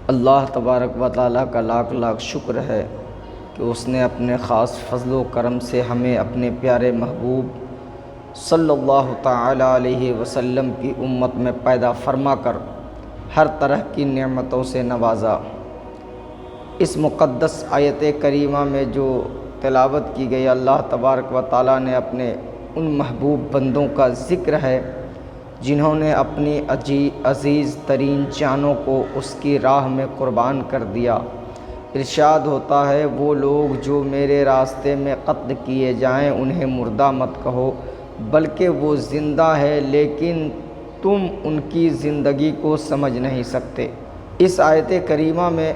اللہ تبارک و تعالیٰ کا لاکھ لاکھ شکر ہے کہ اس نے اپنے خاص فضل و کرم سے ہمیں اپنے پیارے محبوب صلی اللہ تعالیٰ علیہ وسلم کی امت میں پیدا فرما کر ہر طرح کی نعمتوں سے نوازا۔ اس مقدس آیت کریمہ میں جو تلاوت کی گئی، اللہ تبارک و تعالیٰ نے اپنے ان محبوب بندوں کا ذکر ہے جنہوں نے اپنی عزیز ترین جانوں کو اس کی راہ میں قربان کر دیا۔ ارشاد ہوتا ہے، وہ لوگ جو میرے راستے میں قتل کیے جائیں انہیں مردہ مت کہو، بلکہ وہ زندہ ہے لیکن تم ان کی زندگی کو سمجھ نہیں سکتے۔ اس آیت کریمہ میں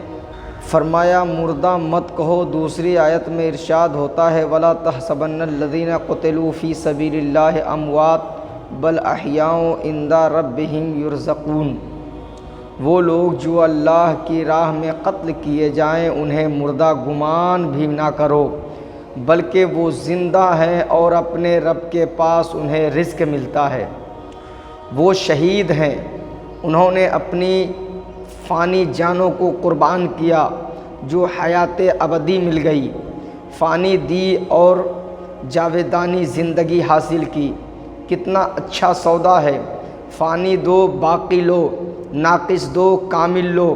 فرمایا مردہ مت کہو، دوسری آیت میں ارشاد ہوتا ہے وَلَا تَحْسَبَنَّ الَّذِينَ قُتِلُوا فِي سَبِيلِ اللَّهِ أَمْوَاتٌ بل احیاء عند ربہم یرزقون۔ وہ لوگ جو اللہ کی راہ میں قتل کیے جائیں انہیں مردہ گمان بھی نہ کرو، بلکہ وہ زندہ ہیں اور اپنے رب کے پاس انہیں رزق ملتا ہے۔ وہ شہید ہیں، انہوں نے اپنی فانی جانوں کو قربان کیا جو حیات ابدی مل گئی، فانی دی اور جاویدانی زندگی حاصل کی۔ کتنا اچھا سودا ہے، فانی دو باقی لو، ناقص دو کامل لو،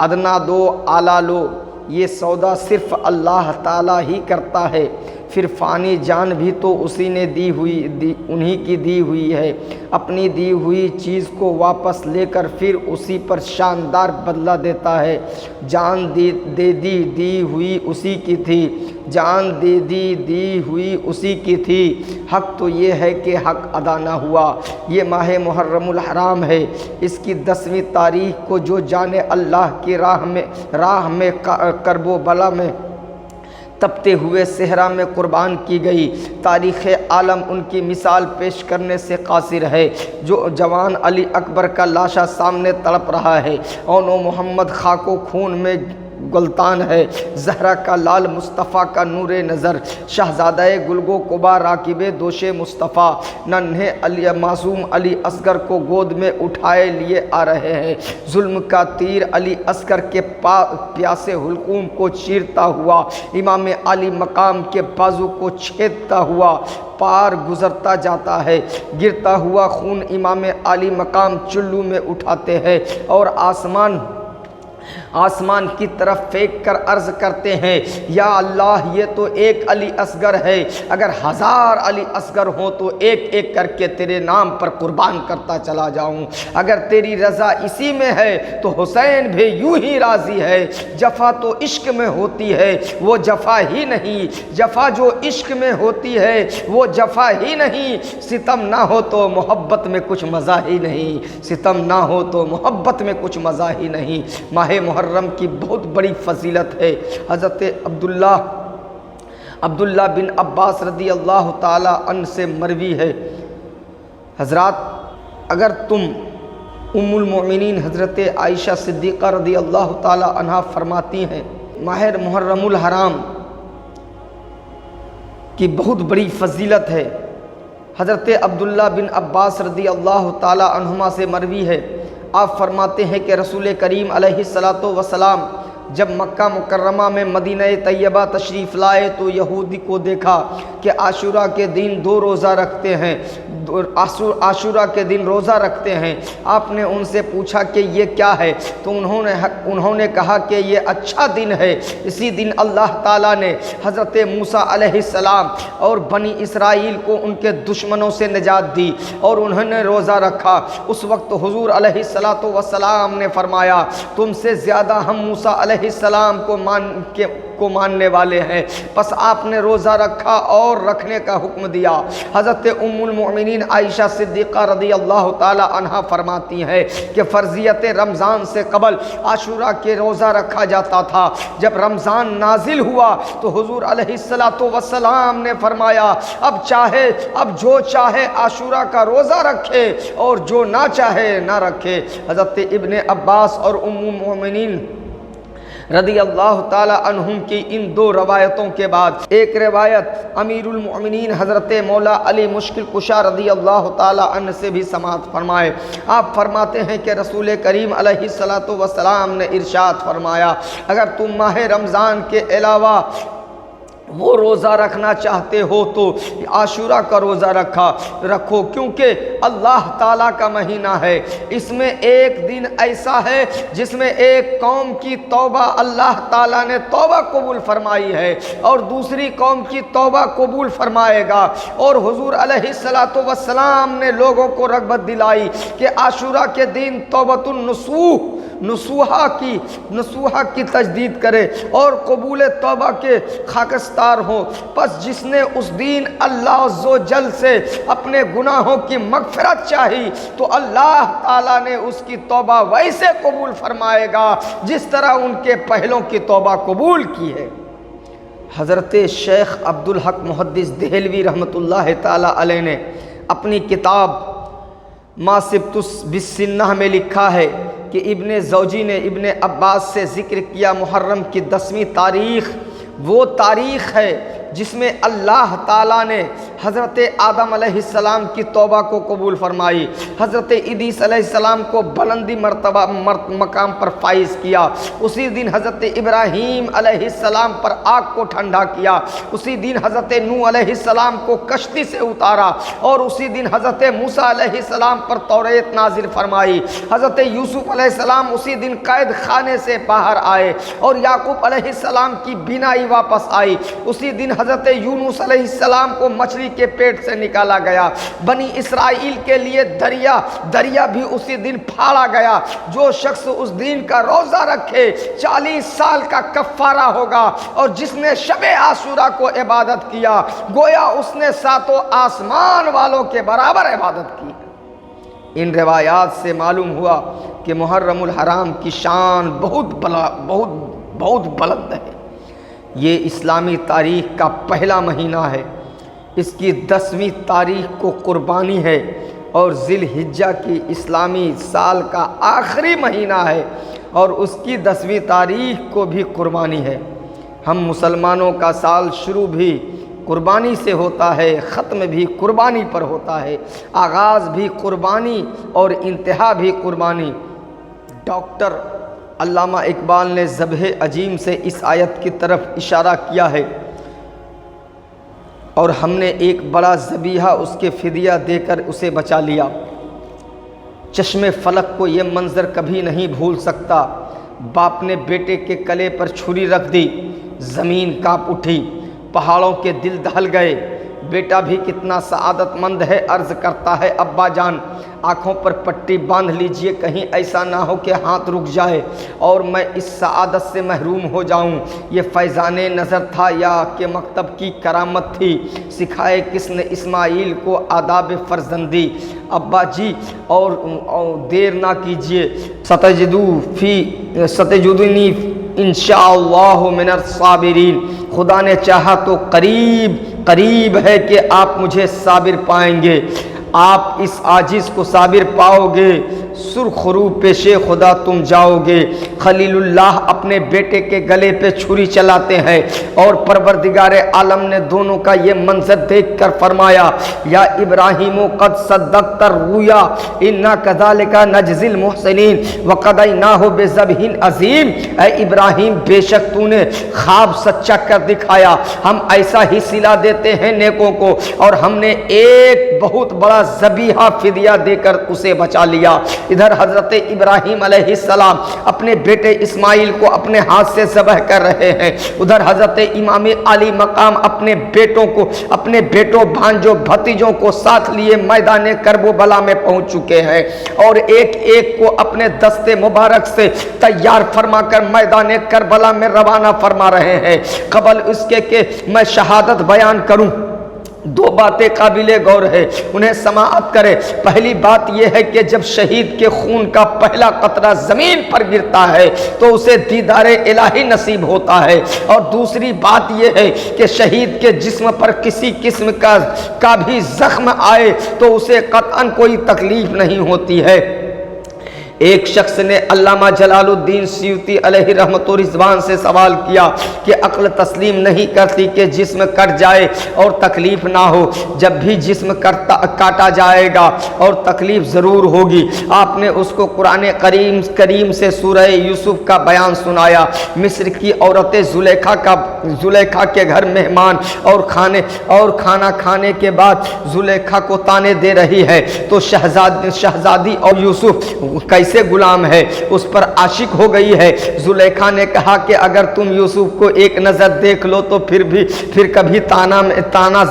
ادنا دو اعلیٰ لو۔ یہ سودا صرف اللہ تعالیٰ ہی کرتا ہے۔ پھر فانی جان بھی تو اسی نے انہی کی دی ہوئی ہے۔ اپنی دی ہوئی چیز کو واپس لے کر پھر اسی پر شاندار بدلہ دیتا ہے۔ جان دی ہوئی اسی کی تھی، جان دی ہوئی اسی کی تھی۔ حق تو یہ ہے کہ حق ادا نہ ہوا۔ یہ ماہ محرم الحرام ہے، اس کی 10ویں تاریخ کو جو جانے اللہ کی راہ میں کرب و بلا میں تپتے ہوئے صحرا میں قربان کی گئی، تاریخ عالم ان کی مثال پیش کرنے سے قاصر ہے۔ جو جوان علی اکبر کا لاشا سامنے تڑپ رہا ہے، اون و محمد خاک و خون میں گلتان ہے، زہرا کا لال مصطفیٰ کا نور نظر، شہزادہ گلگو قبا راکب دوش مصطفیٰ ننھے علی معصوم علی اصغر کو گود میں اٹھائے لیے آ رہے ہیں۔ ظلم کا تیر علی اصغر کے پیاسے حلقوم کو چیرتا ہوا، امام علی مقام کے بازو کو چھیدتا ہوا پار گزرتا جاتا ہے۔ گرتا ہوا خون امام علی مقام چلو میں اٹھاتے ہیں اور آسمان کی طرف پھینک کر عرض کرتے ہیں یا اللہ یہ تو ایک علی اصغر ہے، اگر 1000 علی اصغر ہوں تو ایک ایک کر کے تیرے نام پر قربان کرتا چلا جاؤں۔ اگر تیری رضا اسی میں ہے تو حسین بھی یوں ہی راضی ہے۔ جفا تو عشق میں ہوتی ہے وہ جفا ہی نہیں، جفا جو عشق میں ہوتی ہے وہ جفا ہی نہیں، ستم نہ ہو تو محبت میں کچھ مزہ ہی نہیں، ستم نہ ہو تو محبت میں کچھ مزہ ہی نہیں۔ ماہ محرم کی بہت بڑی فضیلت ہے۔ حضرت عبداللہ بن عباس رضی اللہ تعالی عنہ سے مروی ہے، حضرات اگر تم ام المؤمنین حضرت عائشہ صدیقہ رضی اللہ تعالی عنہ فرماتی ہیں ماہ محرم الحرام کی بہت بڑی فضیلت ہے۔ حضرت عبداللہ بن عباس رضی اللہ تعالی عنہما سے مروی ہے، آپ فرماتے ہیں کہ رسول کریم علیہ الصلاۃ والسلام جب مکہ مکرمہ میں مدینہ طیبہ تشریف لائے تو یہودی کو دیکھا کہ عاشورہ کے دن 2 روزہ رکھتے ہیں، عاشورہ کے دن روزہ رکھتے ہیں۔ آپ نے ان سے پوچھا کہ یہ کیا ہے تو انہوں نے کہا کہ یہ اچھا دن ہے، اسی دن اللہ تعالیٰ نے حضرت موسیٰ علیہ السلام اور بنی اسرائیل کو ان کے دشمنوں سے نجات دی اور انہوں نے روزہ رکھا۔ اس وقت حضور علیہ السلام نے فرمایا تم سے زیادہ ہم موسیٰ علیہ السلام کو ماننے والے ہیں، پس آپ نے روزہ رکھا اور رکھنے کا حکم دیا۔ حضرت ام المؤمنین عائشہ صدیقہ رضی اللہ تعالی عنہا فرماتی ہیں کہ فرضیت رمضان سے قبل عاشورہ کے روزہ رکھا جاتا تھا۔ جب رمضان نازل ہوا تو حضور علیہ السلام نے فرمایا اب جو چاہے عاشورہ کا روزہ رکھے اور جو نہ چاہے نہ رکھے۔ حضرت ابن عباس اور ام المؤمنین رضی اللہ تعالی عنہم کی ان دو روایتوں کے بعد ایک روایت امیر المؤمنین حضرت مولا علی مشکل کشا رضی اللہ تعالی عنہ سے بھی سماعت فرمائے۔ آپ فرماتے ہیں کہ رسول کریم علیہ الصلاۃ والسلام نے ارشاد فرمایا، اگر تم ماہ رمضان کے علاوہ وہ روزہ رکھنا چاہتے ہو تو عاشورہ کا روزہ رکھو، کیونکہ اللہ تعالیٰ کا مہینہ ہے۔ اس میں ایک دن ایسا ہے جس میں ایک قوم کی توبہ اللہ تعالیٰ نے توبہ قبول فرمائی ہے اور دوسری قوم کی توبہ قبول فرمائے گا۔ اور حضور علیہ الصلاۃ والسلام نے لوگوں کو رغبت دلائی کہ عاشورہ کے دن توبۃ نصوحہ کی تجدید کرے اور قبول توبہ کے خاکستار ہو۔ پس جس نے اس دن اللہ عز و جل سے اپنے گناہوں کی مغفرت چاہی تو اللہ تعالیٰ نے اس کی توبہ ویسے قبول فرمائے گا جس طرح ان کے پہلوں کی توبہ قبول کی ہے۔ حضرت شیخ عبدالحق محدث دہلوی رحمۃ اللہ تعالیٰ علیہ نے اپنی کتاب ما سبت بالسنہ میں لکھا ہے کہ ابن زوجی نے ابن عباس سے ذکر کیا محرم کی 10ویں تاریخ وہ تاریخ ہے جس میں اللہ تعالیٰ نے حضرت آدم علیہ السلام کی توبہ کو قبول فرمائی، حضرت ادریس علیہ السلام کو بلندی مرتبہ مقام پر فائز کیا، اسی دن حضرت ابراہیم علیہ السلام پر آگ کو ٹھنڈا کیا، اسی دن حضرت نوح علیہ السلام کو کشتی سے اتارا، اور اسی دن حضرت موسیٰ علیہ السلام پر توریت نازل فرمائی، حضرت یوسف علیہ السلام اسی دن قید خانے سے باہر آئے اور یعقوب علیہ السلام کی بینائی واپس آئی، اسی دن حضرت یونس علیہ السلام کو مچھلی کے پیٹ سے نکالا گیا، بنی اسرائیل کے لیے دریا بھی اسی دن پھاڑا گیا، جو شخص اس دن کا روزہ رکھے 40 سال کا کفارہ ہوگا، اور جس نے شب عاشورہ کو عبادت کیا گویا اس نے 7 آسمان والوں کے برابر عبادت کی۔ ان روایات سے معلوم ہوا کہ محرم الحرام کی شان بہت بلند ہے۔ یہ اسلامی تاریخ کا پہلا مہینہ ہے، اس کی 10ویں تاریخ کو قربانی ہے، اور ذی الحجہ کی اسلامی سال کا آخری مہینہ ہے، اور اس کی 10ویں تاریخ کو بھی قربانی ہے۔ ہم مسلمانوں کا سال شروع بھی قربانی سے ہوتا ہے، ختم بھی قربانی پر ہوتا ہے، آغاز بھی قربانی اور انتہا بھی قربانی۔ ڈاکٹر علامہ اقبال نے ذبح عظیم سے اس آیت کی طرف اشارہ کیا ہے، اور ہم نے ایک بڑا ذبیحہ اس کے فدیہ دے کر اسے بچا لیا۔ چشم فلک کو یہ منظر کبھی نہیں بھول سکتا، باپ نے بیٹے کے کلے پر چھری رکھ دی، زمین کانپ اٹھی، پہاڑوں کے دل دہل گئے۔ بیٹا بھی کتنا سعادت مند ہے، عرض کرتا ہے ابا جان آنکھوں پر پٹی باندھ لیجئے، کہیں ایسا نہ ہو کہ ہاتھ رک جائے اور میں اس سعادت سے محروم ہو جاؤں۔ یہ فیضان نظر تھا یا کہ مکتب کی کرامت تھی؟ سکھائے کس نے اسماعیل کو آداب فرزندی؟ ابا جی اور دیر نہ کیجئے، ستجدنی انشاءاللہ من الصابرین، خدا نے چاہا تو قریب ہے کہ آپ مجھے صابر پائیں گے، آپ اس عاجز کو صابر پاؤ گے، سرخ رو پیش خدا تم جاؤ گے۔ خلیل اللہ اپنے بیٹے کے گلے پہ چھری چلاتے ہیں، اور پروردگار عالم نے دونوں کا یہ منظر دیکھ کر فرمایا یا ابراہیم قد صدقت الرؤیا انا کذالک نجزی المحسنین وقضیناہ بذبح عظیم، اے ابراہیم بے شک تو نے خواب سچا کر دکھایا، ہم ایسا ہی صلہ دیتے ہیں نیکوں کو، اور ہم نے ایک بہت بڑا ذبیحہ فدیہ دے کر اسے بچا لیا۔ ادھر حضرت ابراہیم علیہ السلام اپنے بیٹے اسماعیل کو اپنے ہاتھ سے ذبح کر رہے ہیں، ادھر حضرت امام علی مقام اپنے بیٹوں بھانجوں بھتیجوں کو ساتھ لیے میدان کربلا میں پہنچ چکے ہیں، اور ایک ایک کو اپنے دستے مبارک سے تیار فرما کر میدان کربلا میں روانہ فرما رہے ہیں۔ قبل اس کے کہ میں شہادت بیان کروں، 2 باتیں قابل غور ہے، انہیں سماعت کرے۔ پہلی بات یہ ہے کہ جب شہید کے خون کا پہلا قطرہ زمین پر گرتا ہے تو اسے دیدار الہی نصیب ہوتا ہے، اور دوسری بات یہ ہے کہ شہید کے جسم پر کسی قسم کا بھی زخم آئے تو اسے قطعاً کوئی تکلیف نہیں ہوتی ہے۔ ایک شخص نے علامہ جلال الدین سیوطی علیہ رحمت و رضوان سے سوال کیا کہ عقل تسلیم نہیں کرتی کہ جسم کٹ جائے اور تکلیف نہ ہو، جب بھی جسم کاٹا جائے گا اور تکلیف ضرور ہوگی۔ آپ نے اس کو قرآن کریم سے سورہ یوسف کا بیان سنایا۔ مصر کی عورتیں زلیخا کے گھر مہمان اور کھانا کھانے کے بعد زلیخا کو تانے دے رہی ہے تو شہزادی اور یوسف کیسے غلام ہے اس پر عاشق ہو گئی ہے۔ زلیخا نے کہا کہ اگر تم یوسف کو ایک نظر دیکھ لو تو پھر کبھی تانا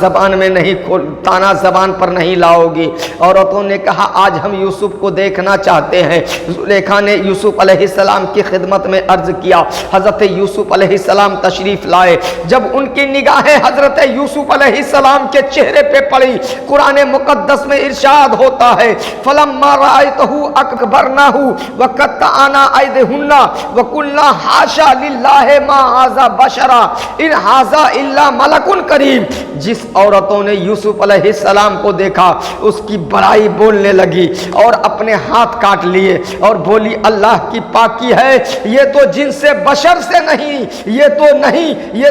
زبان پر نہیں لاؤ گی۔ عورتوں نے کہا آج ہم یوسف کو دیکھنا چاہتے ہیں۔ زلیخا نے یوسف علیہ السلام کی خدمت میں عرض کیا۔ حضرت یوسف علیہ السلام تشریف لائے۔ جب ان کی نگاہیں حضرت یوسف علیہ السلام کے چہرے پہ پڑی، قرآن مقدس میں ارشاد ہوتا ہے فَلَمَّا رَأَيْتَهُ أَكْبَرْنَاهُ وَقَطَّعْنَا أَيْدِيَهُنَّ وَقُلْنَا حَاشَا لِلَّهِ مَا هَذَا بَشَرًا إِنْ هَذَا إِلَّا مَلَكٌ كَرِيمٌ۔ جس عورتوں نے یوسف علیہ السلام کو دیکھا اس کی بڑائی بولنے لگی اور اپنے ہاتھ کاٹ لیے اور بولی اللہ کی پاکی ہے، یہ تو جن سے بشر سے نہیں، یہ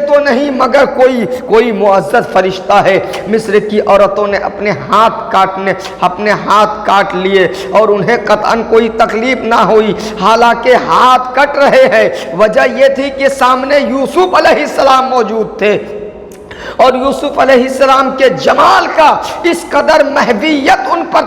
تو نہیں مگر کوئی معزز فرشتہ ہے۔ مصر کی عورتوں نے اپنے ہاتھ کاٹ لیے اور انہیں قطعاً کوئی تکلیف نہ ہوئی، حالانکہ ہاتھ کٹ رہے ہیں۔ وجہ یہ تھی کہ سامنے یوسف علیہ السلام موجود تھے اور یوسف علیہ السلام کے جمال کا اس قدر محویت ان پر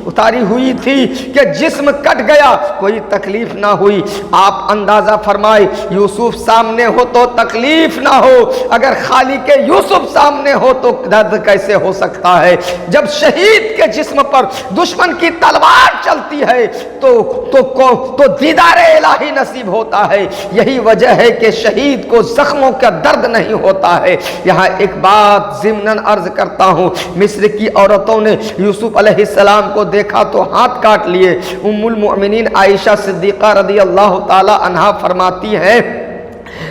اتاری ہوئی تھی کہ جسم کٹ گیا کوئی تکلیف نہ ہوئی۔ آپ اندازہ فرمائے یوسف سامنے ہو تو تکلیف نہ ہو، اگر خالق یوسف سامنے ہو تو درد کیسے ہو سکتا ہے؟ جب شہید کے جسم پر دشمن کی تلوار چلتی ہے تو دیدار الہی نصیب ہوتا ہے۔ یہی وجہ ہے کہ شہید کو زخموں کا درد نہیں ہوتا ہے۔ یہاں ایک بات ضمناً عرض کرتا ہوں، مصر کی عورتوں نے یوسف علیہ السلام کو دیکھا تو ہاتھ کاٹ لیے۔ ام المؤمنین عائشہ صدیقہ رضی اللہ تعالی عنہا فرماتی ہیں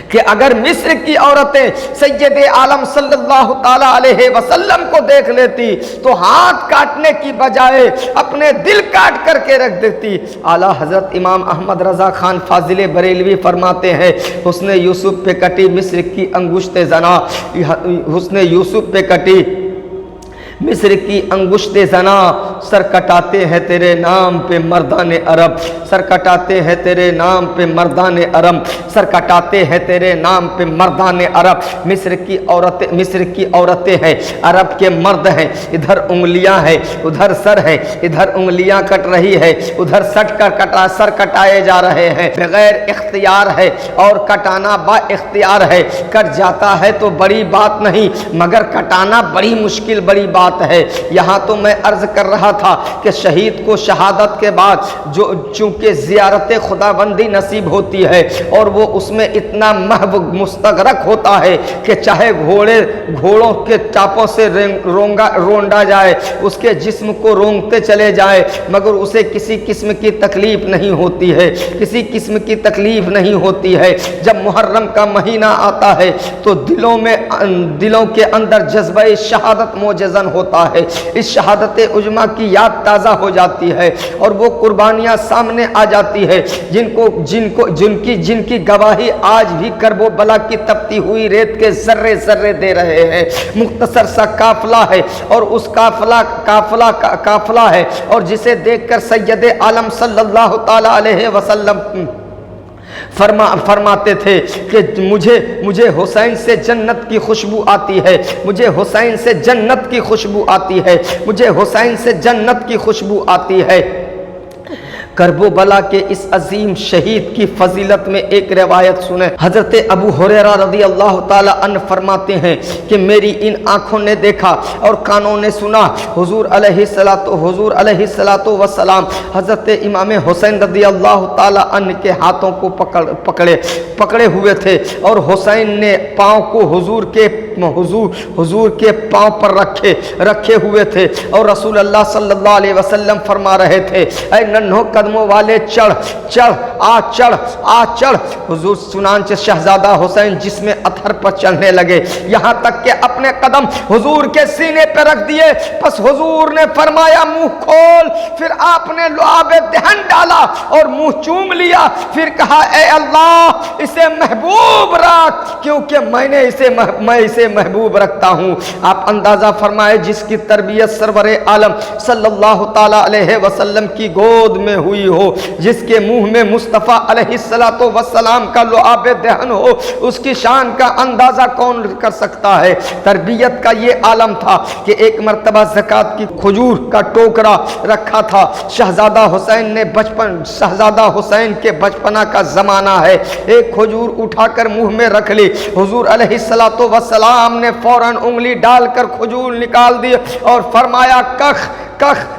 کہ اگر مصر کی عورتیں سید عالم صلی اللہ تعالی علیہ وسلم کو دیکھ لیتی تو ہاتھ کاٹنے کی بجائے اپنے دل کاٹ کر کے رکھ دیتی۔ اعلیٰ حضرت امام احمد رضا خان فاضل بریلوی فرماتے ہیں حسن یوسف پہ کٹی مصر کی انگشت زنا، حسن یوسف پہ کٹی مصر کی انگشت زنا، سر کٹاتے ہیں تیرے نام پہ مردان عرب، سر کٹاتے ہیں تیرے نام پہ مردان عرب، سر کٹاتے ہیں تیرے نام پہ مردان عرب۔ مصر کی عورتیں ہیں، عرب کے مرد ہیں، ادھر انگلیاں ہیں ادھر سر ہے، ادھر انگلیاں کٹ رہی ہے ادھر سر کٹائے جا رہے ہیں، بغیر اختیار ہے اور کٹانا با اختیار ہے۔ کٹ جاتا ہے تو بڑی بات نہیں مگر کٹانا بڑی مشکل بڑی بات ہے۔ یہاں تو میں عرض کر رہا تھا کہ شہید کو شہادت کے بعد چونکہ زیارت خداوندی نصیب ہوتی ہے اور وہ اس میں اتنا محو مستغرق ہوتا ہے کہ چاہے گھوڑوں کے چاپوں سے رونڈا جائے، اس کے جسم کو رونگتے چلے جائے مگر اسے کسی قسم کی تکلیف نہیں ہوتی ہے، کسی قسم کی تکلیف نہیں ہوتی ہے۔ جب محرم کا مہینہ آتا ہے تو دلوں کے اندر جذبہ شہادت موجزن ہوتا ہے، اس شہادت عظمیٰ کی یاد تازہ ہو جاتی ہے اور وہ قربانیاں سامنے آ جاتی ہے جن کی گواہی آج بھی کرب و بلا کی تپتی ہوئی ریت کے ذرے ذرے دے رہے ہیں۔ مختصر سا قافلہ ہے اور اس قافلہ ہے اور جسے دیکھ کر سید عالم صلی اللہ تعالی علیہ وسلم فرماتے تھے کہ مجھے حسین سے جنت کی خوشبو آتی ہے، مجھے حسین سے جنت کی خوشبو آتی ہے، مجھے حسین سے جنت کی خوشبو آتی ہے۔ کرب و بلا کے اس عظیم شہید کی فضیلت میں ایک روایت سنیں۔ حضرت ابو ہریرہ رضی اللہ تعالی عنہ فرماتے ہیں کہ میری ان آنکھوں نے دیکھا اور کانوں نے سنا حضور علیہ السلام حضرت امام حسین رضی اللہ تعالی عنہ کے ہاتھوں کو پکڑے ہوئے تھے اور حسین نے پاؤں کو حضور کے پاؤں پر رکھے ہوئے تھے اور رسول اللہ صلی اللہ علیہ وسلم فرما رہے تھے اے ننھوں کا قدموں والے چڑھ چڑھ حضور چنانچہ شہزادہ حسین جسم اطہر پر چڑھنے لگے، یہاں تک کہ اپنے قدم حضور کے سینے پہ رکھ دیے۔ پس حضور نے فرمایا منہ کھول، پھر آپ نے لعاب دہن ڈالا اور منہ چوم لیا، پھر کہا اے اللہ اسے محبوب رکھ، کیونکہ میں اسے محبوب رکھتا ہوں۔ آپ اندازہ فرمائے جس کی تربیت سرور عالم صلی اللہ تعالی علیہ وسلم کی گود میں ہوئی ہو، جس کے منہ میں مصطفیٰ علیہ السلام کا لعاب دہن ہو، اس کی شان کا اندازہ کون کر سکتا ہے۔ تربیت کا یہ عالم تھا کہ ایک مرتبہ زکوٰۃ کی کھجور کا ٹوکرا رکھا تھا، شہزادہ حسین کے بچپنا کا زمانہ ہے، ایک کھجور اٹھا کر منہ میں رکھ لی، حضور علیہ السلام نے فوراً انگلی ڈال کر کھجور نکال دی اور فرمایا کخ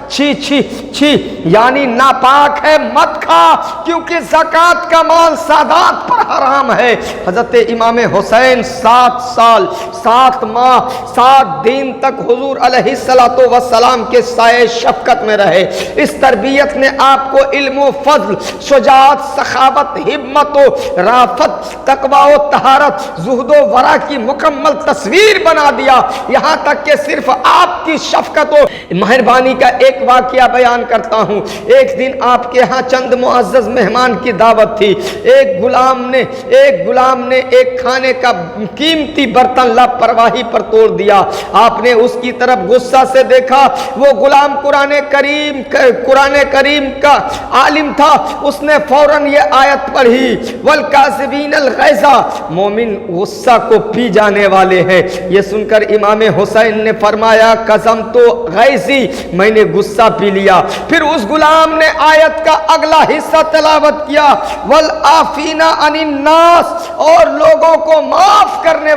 چھی یعنی ناپاک ہے، مت کھا، کیونکہ زکوٰۃ کا مال سادات پر حرام ہے۔ حضرت امام حسین 7 سال 7 ماہ 7 دن تک حضور علیہ السلام کے سائے شفقت میں رہے۔ اس تربیت نے آپ کو علم و فضل، شجاعت، سخاوت، ہمت و رافت، تقوی و طہارت، زہد و ورع کی مکمل تصویر بنا دیا۔ یہاں تک کہ صرف آپ کی شفقت و مہربانی کا ایک واقعہ بیان کرتا ہوں۔ ایک دن آپ کے ہاں چند معزز مہمان کی دعوت تھی، ایک غلام نے ایک کھانے کا قیمتی برتن لاپرواہی پر توڑ دیا۔ آپ نے اس کی طرف غصہ سے دیکھا، وہ غلام قرآن کریم کا عالم تھا، اس نے فوراً یہ آیت پڑھی والکاظمین الغیظ، مومن غصہ کو پی جانے والے ہیں۔ یہ سن کر امام حسین نے فرمایا قسمت غیظی، میں نے غصہ پی لیا۔ پھر اس غلام نے آیت کا اگلا حصہ تلاوت کیا والعافین عن الناس، اور لوگوں کو معاف کرنے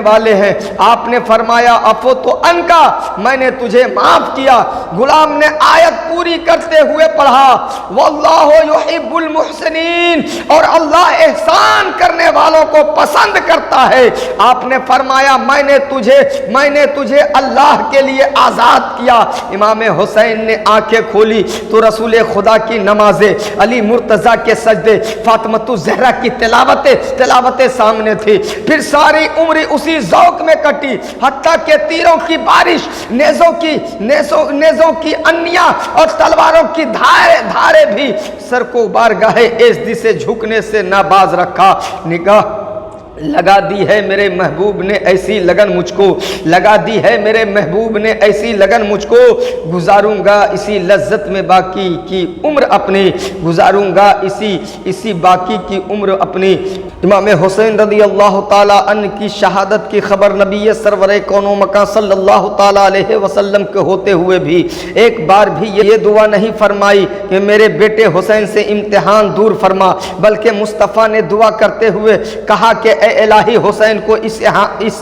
والے ہیں۔ آپ نے فرمایا عفو تو ان کا، میں نے تجھے معاف کیا۔ غلام نے آیت پوری کرتے ہوئے پڑھا واللہ یحب المحسنین، اور اللہ احسان کرنے والوں کو پسند کرتا ہے۔ آپ نے فرمایا میں نے تجھے اللہ کے لیے آزاد کیا۔ امام حسین نے آنکھیں کھولی تو رسول خدا کی نمازیں، علی مرتضیٰ کے سجدے، فاطمۃ الزہرا کی تلاوتیں سامنے تھی۔ پھر ساری عمر اسی ذوق میں کٹی، حتیٰ کہ تیروں کی بارش، نیزوں کی انیاں اور تلواروں کی دھارے بھی سر کو بارگاہ عزت سے جھکنے سے نہ باز رکھا۔ نگاہ لگا دی ہے میرے محبوب نے ایسی لگن مجھ کو، لگا دی ہے میرے محبوب نے ایسی لگن مجھ کو، گزاروں گا اسی لذت میں باقی کی عمر اپنی، گزاروں گا اسی باقی کی عمر اپنی۔ امام حسین رضی اللہ تعالی عنہ کی شہادت کی خبر نبی سرور کون و مکان صلی اللہ تعالی علیہ وسلم کے ہوتے ہوئے بھی ایک بار بھی یہ دعا نہیں فرمائی کہ میرے بیٹے حسین سے امتحان دور فرما، بلکہ مصطفیٰ نے دعا کرتے ہوئے کہا کہ اے الہی حسین کو اس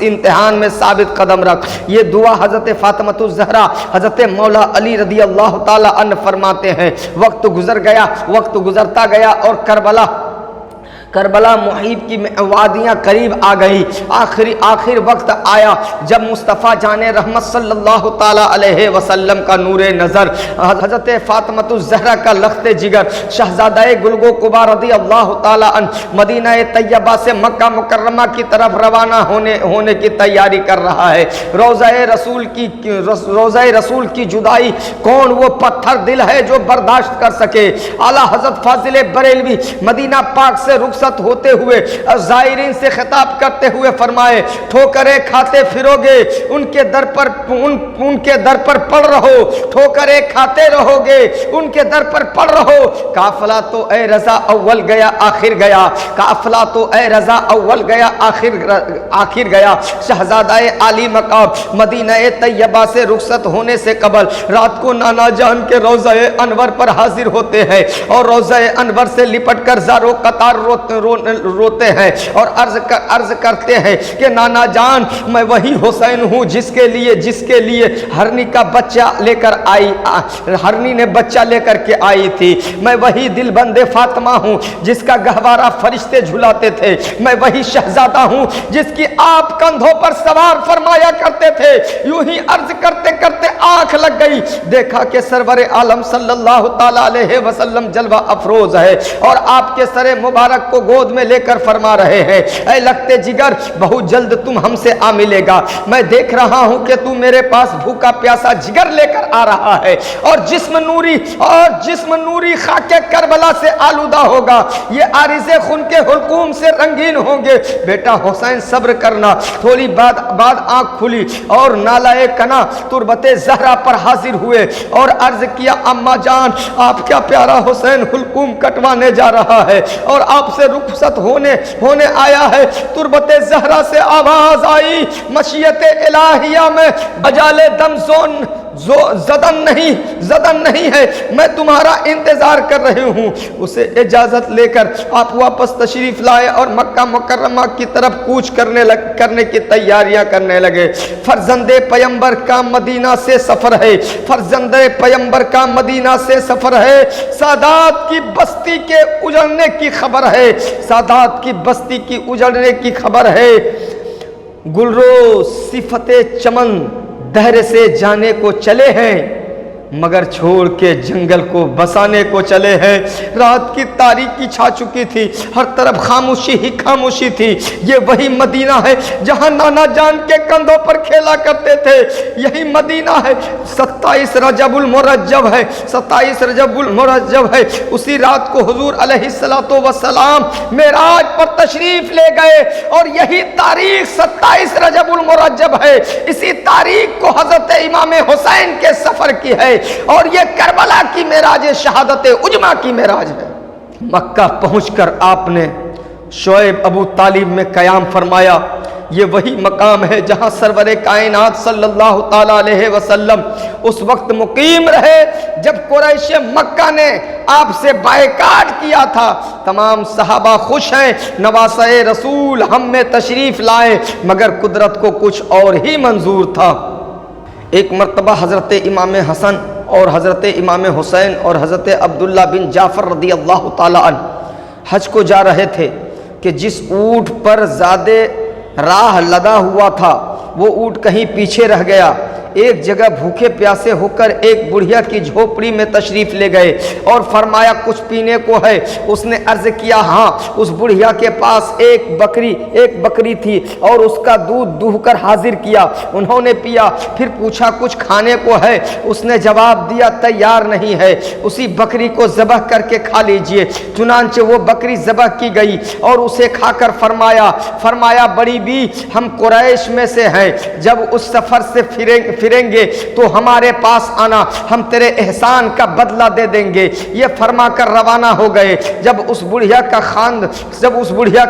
امتحان میں ثابت قدم رکھ۔ یہ دعا حضرت فاطمۃ الزہرا، حضرت مولا علی رضی اللہ تعالی عنہ فرماتے ہیں۔ وقت گزرتا گیا اور کربلا محیط کی وادیاں قریب آ گئی۔ آخر وقت آیا جب مصطفیٰ جان رحمت صلی اللہ تعالی علیہ وسلم کا نور نظر، حضرت فاطمۃ الزہرا کا لخت جگر، شہزادہ گلگو قبا رضی اللہ تعالی عنہ مدینہ طیبہ سے مکہ مکرمہ کی طرف روانہ ہونے کی تیاری کر رہا ہے۔ روضہ رسول کی جدائی کون وہ پتھر دل ہے جو برداشت کر سکے۔ اعلیٰ حضرت فاضل بریلوی مدینہ پاک سے رخصت ہوتے ہوئے زائرین سے خطاب کرتے ہوئے فرمائے ٹھوکریں کھاتے پھرو گے، ان کے در پر پڑ رہو، ٹھوکریں کھاتے رہو گے، ان کے در پر پڑ رہو۔ قافلہ تو اے رضا اول گیا آخر گیا، قافلہ تو اے رضا اول گیا آخر گیا۔ شہزادہ عالی مقام مدینہ طیبہ سے رخصت ہونے سے قبل رات کو نانا جان کے روضہ انور پر حاضر ہوتے ہیں اور روضہ انور سے لپٹ کر زارو قطار روتے روتے ہیں اور عرض کرتے ہیں کہ نانا جان میں وہی حسین ہوں جس کے لیے ہرنی کا بچہ لے کر آئی، ہرنی نے بچہ لے کر کے آئی تھی، میں وہی دل بندے فاطمہ ہوں جس کا گہوارہ فرشتے جھلاتے تھے، میں وہی شہزادہ ہوں جس کی آپ کندھوں پر سوار فرمایا کرتے تھے۔ یوں ہی عرض کرتے کرتے آنکھ لگ گئی، دیکھا کہ سرور عالم صلی اللہ تعالی علیہ وسلم جلوہ افروز ہے اور آپ کے سر مبارک کو گود میں لے کر فرما رہے ہیں، اے لگتے جگر بہت جلد تم ہم سے آ ملے گا، میں دیکھ رہا ہوں کہ تم میرے پاس بھوکا پیاسا جگر لے کر آ رہا ہے اور جسم نوری خاک کربلا سے آلودہ ہوگا، یہ عارض خون کے حلقوم سے رنگین ہوں گے۔ بیٹا حسین صبر کرنا۔ تھوڑی بعد آنکھ کھلی اور نالائے کنا تربت زہرا پر حاضر ہوئے اور عرض کیا اماں جان آپ کیا پیارا حسین حلقوم کٹوانے جا رہا ہے اور آپ سے رخصت ہونے آیا ہے۔ تربت زہرا سے آواز آئی، مشیت الہیہ میں بجال دم زدن نہیں ہے، میں تمہارا انتظار کر رہی ہوں۔ اسے اجازت لے کر آپ واپس تشریف لائے اور مکہ مکرمہ کی طرف کوچ کرنے کی تیاریاں کرنے لگے۔ فرزند پیمبر کا مدینہ سے سفر ہے، فرزند پیمبر کا مدینہ سے سفر ہے، سادات کی بستی کے اجڑنے کی خبر ہے، سادات کی بستی کی اجڑنے کی خبر ہے۔ گلرو صفت چمن دہر سے جانے کو چلے ہیں مگر چھوڑ کے جنگل کو بسانے کو چلے ہیں۔ رات کی تاریکی چھا چکی تھی، ہر طرف خاموشی ہی خاموشی تھی۔ یہ وہی مدینہ ہے جہاں نانا جان کے کندھوں پر کھیلا کرتے تھے، یہی مدینہ ہے۔ 27 رجب المرجب ہے، 27 رجب المرجب ہے۔ اسی رات کو حضور علیہ السلام معراج پر تشریف لے گئے اور یہی تاریخ 27 رجب المرجب ہے۔ اسی تاریخ کو حضرت امام حسین کے سفر کی ہے اور یہ کربلا کی معراج شہادت عجمہ کی معراج ہے۔ مکہ پہنچ کر آپ نے شعیب ابو طالب میں قیام فرمایا۔ یہ وہی مقام ہے جہاں سرور کائنات صلی اللہ تعالی علیہ وسلم اس وقت مقیم رہے جب قریش مکہ نے آپ سے بائیکاٹ کیا تھا۔ تمام صحابہ خوش ہیں، نواسۂ رسول ہم میں تشریف لائے، مگر قدرت کو کچھ اور ہی منظور تھا۔ ایک مرتبہ حضرت امام حسن اور حضرت امام حسین اور حضرت عبداللہ بن جعفر رضی اللہ تعالی عنہ حج کو جا رہے تھے کہ جس اونٹ پر زیادہ راہ لدا ہوا تھا وہ اونٹ کہیں پیچھے رہ گیا۔ ایک جگہ بھوکے پیاسے ہو کر ایک بڑھیا کی جھوپڑی میں تشریف لے گئے اور فرمایا کچھ پینے کو ہے؟ اس نے عرض کیا ہاں۔ اس بڑھیا کے پاس ایک بکری تھی اور اس کا دودھ دوہ کر حاضر کیا، انہوں نے پیا۔ پھر پوچھا کچھ کھانے کو ہے؟ اس نے جواب دیا تیار نہیں ہے، اسی بکری کو ذبح کر کے کھا لیجئے۔ چنانچہ وہ بکری ذبح کی گئی اور اسے کھا کر فرمایا بڑی بی ہم قریش میں سے ہیں، جب اس سفر سے پھریں گے تو ہمارے پاس آنا، ہم تیرے احسان کا بدلہ دے دیں گے۔ یہ فرما کر روانہ ہو گئے۔ جب اس بڑھیا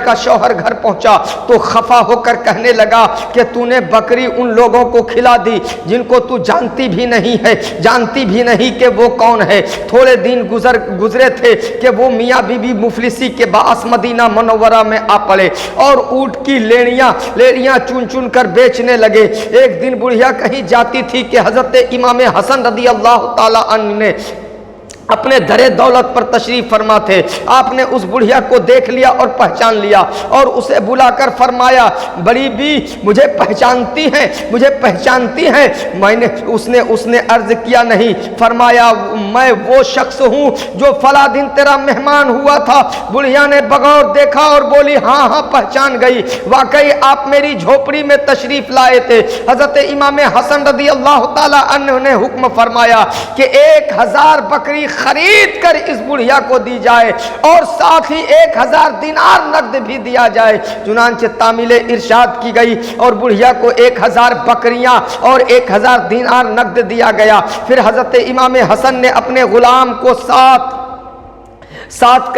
کا شوہر گھر پہنچا تو خفا ہو کر کہنے لگا کہ تو نے بکری ان لوگوں کو کھلا دی جن کو تو جانتی بھی نہیں کہ وہ کون ہے۔ تھوڑے دن گزرے تھے کہ وہ میاں بی بی مفلسی کے باعث مدینہ منورہ میں آ پڑے اور اونٹ کی لیڑیاں چن کر بیچنے لگے۔ ایک دن بڑھیا کہیں جاتی تھی کہ حضرت امام حسن رضی اللہ تعالی عنہ نے اپنے درِ دولت پر تشریف فرما تھے۔ آپ نے اس بڑھیا کو دیکھ لیا اور پہچان لیا اور اسے بلا کر فرمایا بڑی بی مجھے پہچانتی ہیں؟ اس نے عرض کیا نہیں۔ فرمایا میں وہ شخص ہوں جو فلاں دن تیرا مہمان ہوا تھا۔ بڑھیا نے بغور دیکھا اور بولی ہاں پہچان گئی، واقعی آپ میری جھوپڑی میں تشریف لائے تھے۔ حضرت امام حسن رضی اللہ تعالی عنہ نے حکم فرمایا کہ 1000 بکری خرید کر اس بڑھیا کو دی جائے اور ساتھ ہی 1000 دینار نقد بھی دیا جائے۔ چنانچہ تعمیل ارشاد کی گئی اور بڑھیا کو 1000 بکریاں اور 1000 دینار نقد دیا گیا۔ پھر حضرت امام حسن نے اپنے غلام کو ساتھ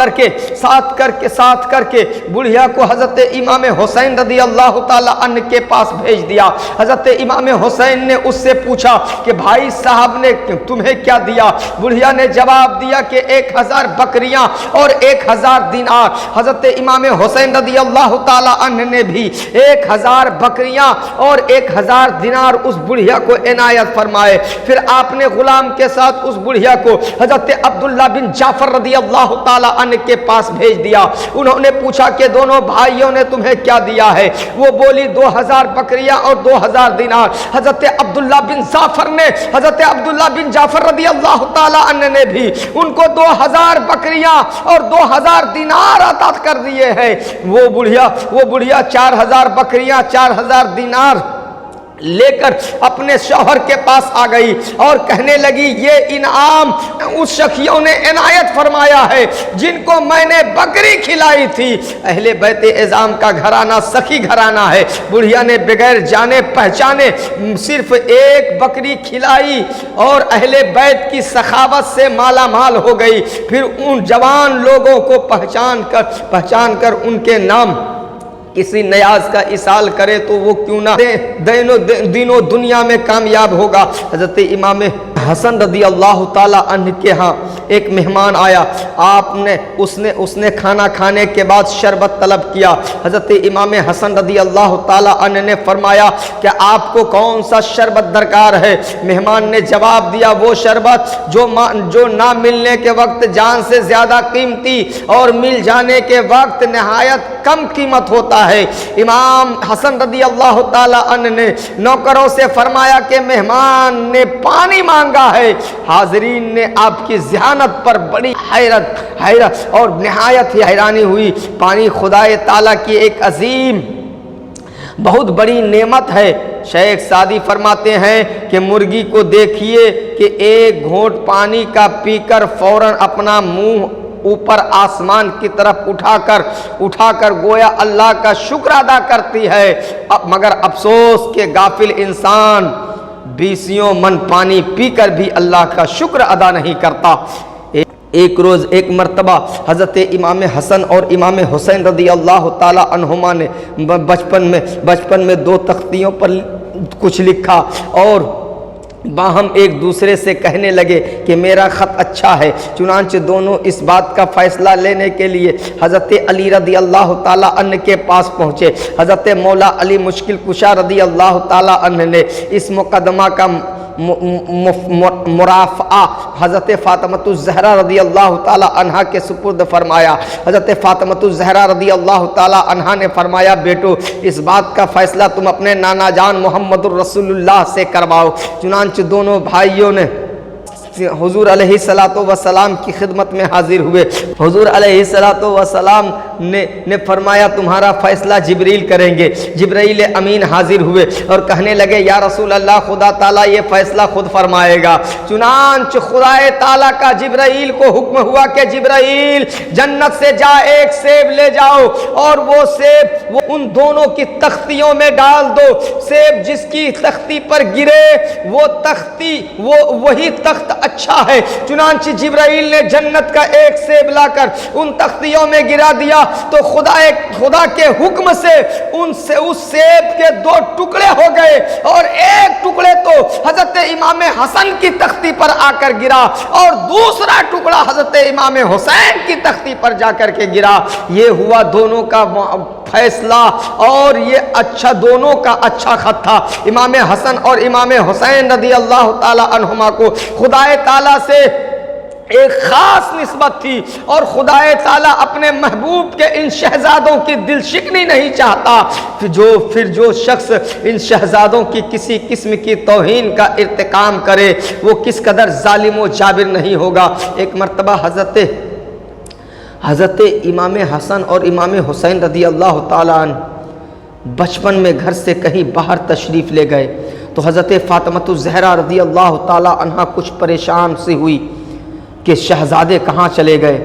کر کے بڑھیا کو حضرت امام حسین رضی اللہ تعالی عنہ کے پاس بھیج دیا۔ حضرت امام حسین نے اس سے پوچھا کہ بھائی صاحب نے تمہیں کیا دیا؟ بڑھیا نے جواب دیا کہ 1000 بکریاں اور 1000 دینار۔ حضرت امام حسین رضی اللہ تعالی عنہ نے بھی 1000 بکریاں اور 1000 دینار اس بڑھیا کو عنایت فرمائے۔ پھر آپ نے غلام کے ساتھ اس بڑھیا کو حضرت عبداللہ بن جعفر رضی اللہ تعالی عنہ کے پاس بھیج دیا۔ انہوں نے پوچھا کہ دونوں بھائیوں نے تمہیں کیا دیا ہے؟ وہ بولی 2000 بکریاں اور 2000 دینار۔ حضرت عبداللہ بن جعفر رضی اللہ تعالی عنہ نے بھی ان کو 2000 بکریاں اور 2000 دینار عطا کر دیے ہیں۔ وہ بڑھیا 4000 بکریاں 4000 دینار لے کر اپنے شوہر کے پاس آ گئی اور کہنے لگی یہ انعام اس شخصیوں نے عنایت فرمایا ہے جن کو میں نے بکری کھلائی تھی۔ اہل بیت اعظام کا گھرانہ سخی گھرانہ ہے۔ بڑھیا نے بغیر جانے پہچانے صرف ایک بکری کھلائی اور اہل بیت کی سخاوت سے مالا مال ہو گئی۔ پھر ان جوان لوگوں کو پہچان کر ان کے نام کسی نیاز کا اصال کرے تو وہ کیوں نہ دینوں دنیا میں کامیاب ہوگا۔ حضرت امام حسن رضی اللہ تعالی عنہ کے ہاں ایک مہمان آیا، اس نے کھانا کھانے کے بعد شربت طلب کیا۔ حضرت امام حسن رضی اللہ تعالی عنہ نے فرمایا کہ آپ کو کون سا شربت درکار ہے؟ مہمان نے جواب دیا وہ شربت جو نہ ملنے کے وقت جان سے زیادہ قیمتی اور مل جانے کے وقت نہایت کم قیمت ہوتا ہے۔ امام حسن رضی اللہ تعالی عنہ نے نوکروں سے فرمایا کہ مہمان نے پانی مانگا ہے۔ حاضرین نے آپ کی ذہانت پر بڑی حیرت اور نہایت ہی حیرانی ہوئی۔ پانی خدائے تعالیٰ کی ایک عظیم بہت بڑی نعمت ہے۔ شیخ سعدی فرماتے ہیں کہ مرغی کو دیکھیے کہ ایک گھونٹ پانی کا پی کر فوراً اپنا منہ اوپر آسمان کی طرف اٹھا کر گویا اللہ کا شکر ادا کرتی ہے، مگر افسوس کہ غافل انسان 20 من پانی پی کر بھی اللہ کا شکر ادا نہیں کرتا۔ ایک مرتبہ حضرت امام حسن اور امام حسین رضی اللہ تعالی عنہما نے بچپن میں 2 تختیوں پر کچھ لکھا اور باہم ایک دوسرے سے کہنے لگے کہ میرا خط اچھا ہے۔ چنانچہ دونوں اس بات کا فیصلہ لینے کے لیے حضرت علی رضی اللہ تعالی عنہ کے پاس پہنچے۔ حضرت مولا علی مشکل کشا رضی اللہ تعالی عنہ نے اس مقدمہ کا مرافعہ حضرت فاطمۃ الزہرا رضی اللہ تعالی عنہا کے سپرد فرمایا۔ حضرت فاطمۃ الزہرا رضی اللہ تعالی عنہا نے فرمایا بیٹو اس بات کا فیصلہ تم اپنے نانا جان محمد الرسول اللہ سے کرواؤ۔ چنانچہ دونوں بھائیوں نے حضور علیہ السلام کی خدمت میں حاضر ہوئے۔ حضور علیہ السلام نے فرمایا تمہارا فیصلہ جبریل کریں گے۔ جبرائیل امین حاضر ہوئے اور کہنے لگے یا رسول اللہ خدا تعالیٰ یہ فیصلہ خود فرمائے گا۔ چنانچہ خدا تعالیٰ کا جبرائیل کو حکم ہوا کہ جبرائیل جنت سے جا ایک سیب لے جاؤ اور وہ سیب ان دونوں کی تختیوں میں ڈال دو۔ سیب جس کی تختی پر گرے وہی تخت اچھا ہے۔ چنانچہ جبرائیل نے جنت کا ایک سیب لا کر ان تختیوں میں گرا دیا تو خدا کے حکم سے اس سیب کے 2 ٹکڑے ہو گئے اور ایک ٹکڑے تو حضرت امام حسن کی تختی پر آ کر گرا اور دوسرا ٹکڑا حضرت امام حسین کی تختی پر جا کر کے گرا۔ یہ ہوا دونوں کا فیصلہ اور یہ دونوں کا اچھا خط تھا۔ امام حسن اور امام حسین رضی اللہ تعالی عنہما کو خدا تعالیٰ سے ایک خاص نسبت تھی اور خدا تعالیٰ اپنے محبوب کے ان شہزادوں کی دل شکنی نہیں چاہتا۔ پھر جو شخص ان شہزادوں کی کسی قسم کی توہین کا ارتکاب کرے وہ کس قدر ظالم و جابر نہیں ہوگا۔ ایک مرتبہ حضرت امام حسن اور امام حسین رضی اللہ تعالیٰ عنہ بچپن میں گھر سے کہیں باہر تشریف لے گئے تو حضرت فاطمۃ الزہرا رضی اللہ تعالی عنہا کچھ پریشان سی ہوئی کہ شہزادے کہاں چلے گئے۔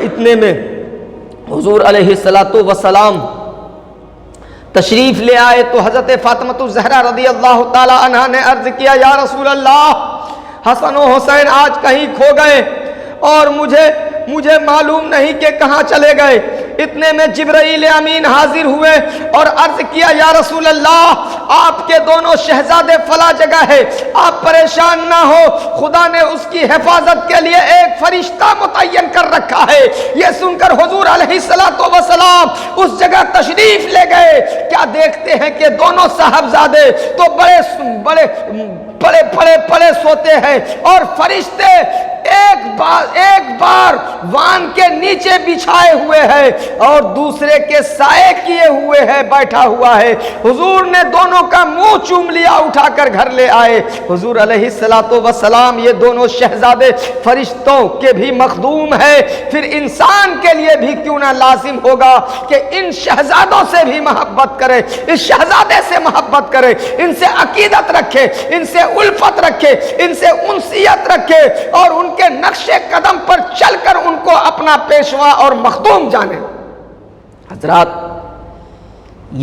اتنے میں حضور علیہ السلام تشریف لے آئے تو حضرت فاطمۃ الزہرا رضی اللہ تعالی عنہا نے عرض کیا یا رسول اللہ حسن و حسین آج کہیں کھو گئے اور مجھے معلوم نہیں کہ کہاں چلے گئے۔ اتنے میں جبرائیل امین حاضر ہوئے اور عرض کیا یا رسول اللہ آپ کے دونوں شہزادے فلاں جگہ ہے، آپ پریشان نہ ہو، خدا نے اس کی حفاظت کے لیے ایک فرشتہ متعین کر رکھا ہے۔ یہ سن کر حضور علیہ السلام اس جگہ تشریف لے گئے۔ کیا دیکھتے ہیں کہ دونوں صاحبزادے تو بڑے سوتے ہیں اور فرشتے ایک بار وان کے نیچے بچھائے ہوئے ہیں اور دوسرے کے سائے کیے ہوئے ہیں، بیٹھا ہوا ہے۔ حضور نے دونوں کا منہ چوم لیا، اٹھا کر گھر لے آئے۔ حضور علیہ السلام یہ دونوں شہزادے فرشتوں کے بھی مخدوم ہے، پھر انسان کے لیے بھی کیوں نہ لازم ہوگا کہ ان شہزادوں سے بھی محبت کرے، اس شہزادے سے محبت کرے، ان سے عقیدت رکھے، ان سے الفت رکھے، ان سے انسیت رکھے اور ان کے نقش قدم پر چل کر ان کو اپنا پیشوا اور مخدوم جانے۔ حضرات،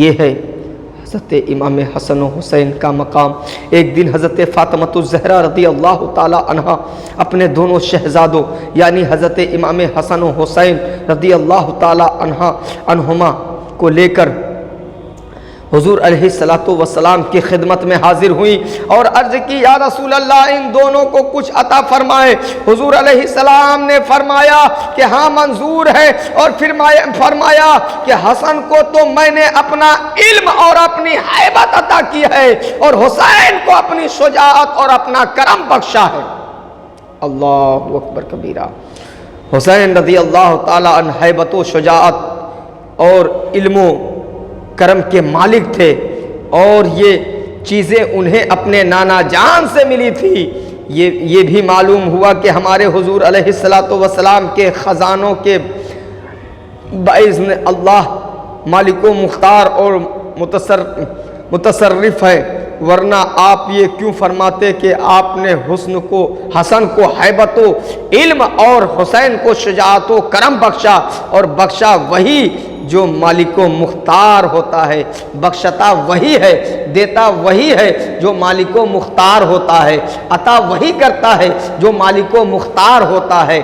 یہ ہے حضرت امام حسن و حسین کا مقام۔ ایک دن حضرت فاطمہ الزہرا رضی اللہ تعالی عنہا اپنے دونوں شہزادوں یعنی حضرت امام حسن و حسین رضی اللہ تعالی عنہما کو لے کر حضور علیہ السلام کی خدمت میں حاضر ہوئی اور عرض کی یا رسول اللہ ان دونوں کو کچھ عطا فرمائے۔ حضور علیہ السلام نے فرمایا کہ ہاں منظور ہے، اور فرمایا کہ حسن کو تو میں نے اپنا علم اور اپنی ہیبت عطا کی ہے اور حسین کو اپنی شجاعت اور اپنا کرم بخشا ہے۔ اللہ اکبر کبیرہ۔ حسین رضی اللہ تعالی عنہ ہیبت و شجاعت اور علم و کرم کے مالک تھے، اور یہ چیزیں انہیں اپنے نانا جان سے ملی تھی۔ یہ بھی معلوم ہوا کہ ہمارے حضور علیہ السلام کے خزانوں کے باذن اللہ مالک و مختار اور متصرف ہے، ورنہ آپ یہ کیوں فرماتے کہ آپ نے حسن کو ہیبت و علم اور حسین کو شجاعت و کرم بخشا، اور بخشا وہی جو مالک و مختار ہوتا ہے، بخشتا وہی ہے، دیتا وہی ہے جو مالک و مختار ہوتا ہے، عطا وہی کرتا ہے جو مالک و مختار ہوتا ہے۔